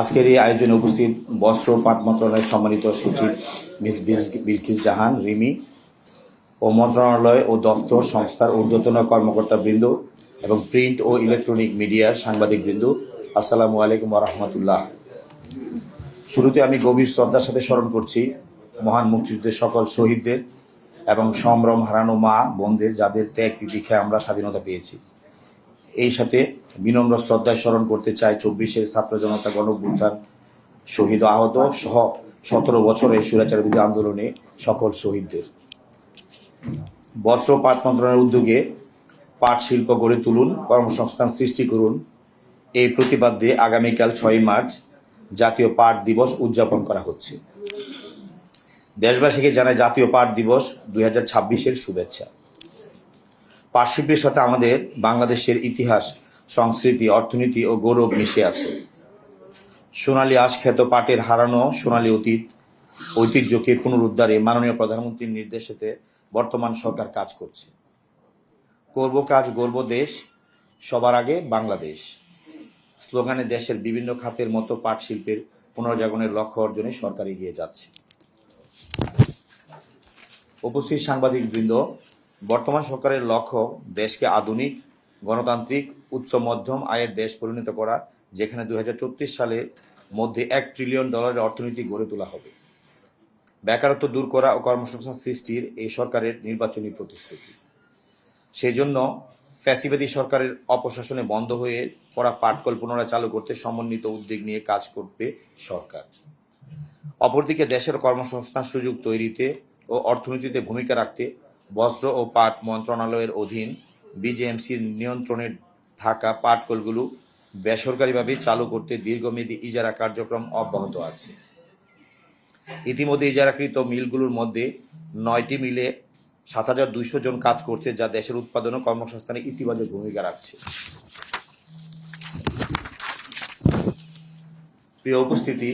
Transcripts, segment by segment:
আজকের এই আয়োজনে উপস্থিত বস্ত্র পাট মন্ত্রণালয়ের সম্মানিত সচিব মিস বিলকিস জাহান রিমি ও মন্ত্রণালয় ও দফতর সংস্থার ঊর্ধ্বতন কর্মকর্তাবৃন্দ এবং প্রিন্ট ও ইলেকট্রনিক মিডিয়ার সাংবাদিকবৃন্দ, আসসালামু আলাইকুম ওয়া রাহমাতুল্লাহ। শুরুতে আমি গভীর শ্রদ্ধার সাথে স্মরণ করছি মহান মুক্তিযুদ্ধের সকল শহীদদের এবং সম্ভ্রম হারানো মা বোনদের, যাদের ত্যাগ তিতিক্ষায় আমরা স্বাধীনতা পেয়েছি। এই সাথে বিনম্র শ্রদ্ধায় স্মরণ করতে চাই ২৪-এর ছাত্র জনতা গণঅভ্যুত্থান শহীদ আহত সহ ১৭ বছরের স্বৈরাচার বিরোধী আন্দোলনে সকল শহীদদের। বস্ত্র পাট মন্ত্রণালয়ের উদ্যোগে পাট শিল্প গড়ে তুলুন, কর্মসংস্থান সৃষ্টি করুন, এই প্রতিপাদ্যে আগামীকাল ৬ মার্চ জাতীয় পাট দিবস উদযাপন করা হচ্ছে। দেশবাসীকে জানায় জাতীয় পাট দিবস ২০২৬-এর শুভেচ্ছা। পাট শিল্পের সাথে আমাদের বাংলাদেশের ইতিহাস, সংস্কৃতি, অর্থনীতি ও গৌরব মিশে আছে। সোনালী আঁশখ্যাত পাটের হারানো সোনালী ঐতিহ্যকে পুনরুদ্ধারে মাননীয় প্রধানমন্ত্রীর নির্দেশেতে বর্তমান সরকার কাজ করছে। করব কাজ গর্ব দেশ, সবার আগে বাংলাদেশ স্লোগানে দেশের বিভিন্ন খাতের মতো পাট শিল্পের পুনর্জাগরণের লক্ষ্য অর্জনে সরকার এগিয়ে যাচ্ছে। উপস্থিত সাংবাদিকবৃন্দ, বর্তমান সরকারের লক্ষ্য দেশকে আধুনিক, গণতান্ত্রিক, উচ্চ মধ্যম আয়ের দেশ পরিণত করা, যেখানে ২০৩৪ সালের মধ্যে $1 ট্রিলিয়ন অর্থনীতি গড়ে তোলা হবে। বেকারত্ব দূর করা ও কর্মসংস্থান সৃষ্টির এই সরকারের নির্বাচনী প্রতিশ্রুতি। সেই জন্য ফ্যাসিবাদী সরকারের অপশাসনে বন্ধ হয়ে পড়া পাটকল পুনরায় চালু করতে সমন্বিত উদ্যোগ নিয়ে কাজ করবে সরকার। অপরদিকে দেশের কর্মসংস্থান সুযোগ তৈরিতে ও অর্থনীতিতে ভূমিকা রাখতে বস্ত্র ও পাট মন্ত্রণালয়ের অধীন বিজেএমসির নিয়ন্ত্রণে থাকা পাটকলগুলো বেসরকারিভাবে চালু করতে দীর্ঘমেয়াদী ইজারা কার্যক্রম অব্যাহত আছে। ইতিমধ্যে ইজারাকৃত মিলগুলোর মধ্যে ৯টি মিলে ৭,২০০ জন কাজ করছে, যা দেশের উৎপাদন ও কর্মসংস্থানে ইতিবাচক ভূমিকা রাখছে। প্রিয় উপস্থিতি,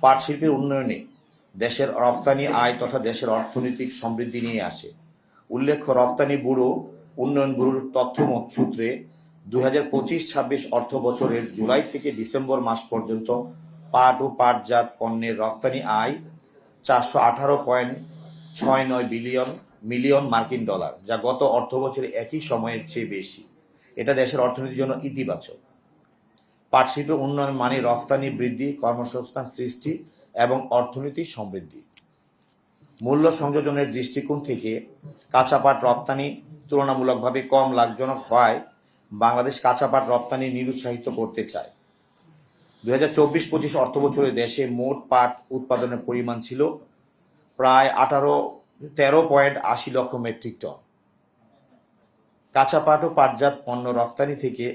পাট শিল্পের উন্নয়নে দেশের রফতানি আয় তথা দেশের অর্থনৈতিক সমৃদ্ধি নিয়ে আসে। উল্লেখ্য, রপ্তানি ব্যুরো উন্নয়ন ব্যুরোর তথ্য সূত্রে ২০২৫-২৬ অর্থ বছরের জুলাই থেকে ডিসেম্বর মাস পর্যন্ত পাট ও পাটজাত পণ্যের রফতানি আয় $৪১৮.৬৯ মিলিয়ন মার্কিন ডলার, যা গত অর্থ বছরে একই সময়ের চেয়ে বেশি। এটা দেশের অর্থনীতির জন্য ইতিবাচক। পাট শিল্পের উন্নয়ন মানে রফতানি বৃদ্ধি, কর্মসংস্থান সৃষ্টি এবং অর্থনীতির সমৃদ্ধি। মূল্য সংযোজনের দৃষ্টিকোণ থেকে কাঁচা পাট রপ্তানি তুলনামূলকভাবে কম লাভজনক হওয়ায় বাংলাদেশ কাঁচা পাট রপ্তানি নিরুৎসাহিত করতে চায়। ২০২৪-২৫ অর্থ বছরে দেশে মোট পাট উৎপাদনের পরিমাণ ছিল প্রায় ১৩.৮০ লক্ষ মেট্রিক টন। কাঁচা পাট ও পাটজাত পণ্য রপ্তানি থেকে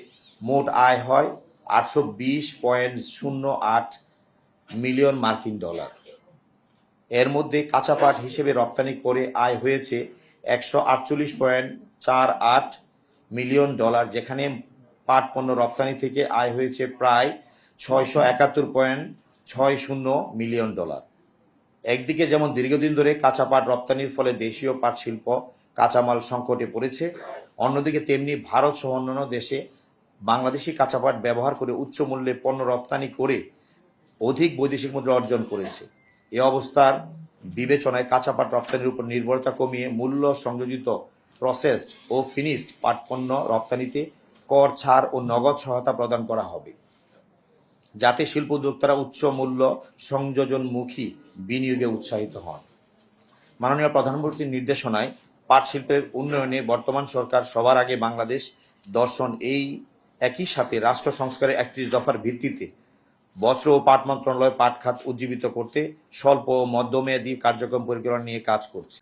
মোট আয় হয় $৮২.০৮ মিলিয়ন মার্কিন ডলার। এর মধ্যে কাঁচা পাট হিসেবে রপ্তানি করে আয় হয়েছে $১৪৮.৪৮ মিলিয়ন ডলার, যেখানে পাট পণ্য রপ্তানি থেকে আয় হয়েছে প্রায় $৬৭১.৬০ মিলিয়ন ডলার। একদিকে যেমন দীর্ঘদিন ধরে কাঁচা পাট রপ্তানির ফলে দেশীয় পাট শিল্প কাঁচামাল সংকটে পড়েছে, অন্যদিকে তেমনি ভারত সহ অন্যান্য দেশে বাংলাদেশি কাঁচা পাট ব্যবহার করে উচ্চ মূল্যে পণ্য রপ্তানি করে অধিক বৈদেশিক মুদ্রা অর্জন করেছে। এ অবস্থার বিবেচনায় কাঁচা পাট রপ্তানির উপর নির্ভরতা কমিয়ে মূল্য সংযোজিত, প্রসেসড ও ফিনিশড পাট পণ্য রপ্তানিতে কর ছাড় ও নগদ সহায়তা প্রদান করা হবে, যাতে শিল্প উদ্যোক্তারা উচ্চ মূল্য সংযোজনমুখী বিনিয়োগে উৎসাহিত হন। মাননীয় প্রধানমন্ত্রীর নির্দেশনায় পাট শিল্পের উন্নয়নে বর্তমান সরকার সবার আগে বাংলাদেশ দর্শন একই সাথে রাষ্ট্র সংস্কারের ৩১ দফার ভিত্তিতে বস্ত্র ও পাট মন্ত্রণালয় পাট খাত উজ্জীবিত করতে স্বল্প ও মধ্যমেয়াদী কার্যক্রম পরিকল্পনা নিয়ে কাজ করছে।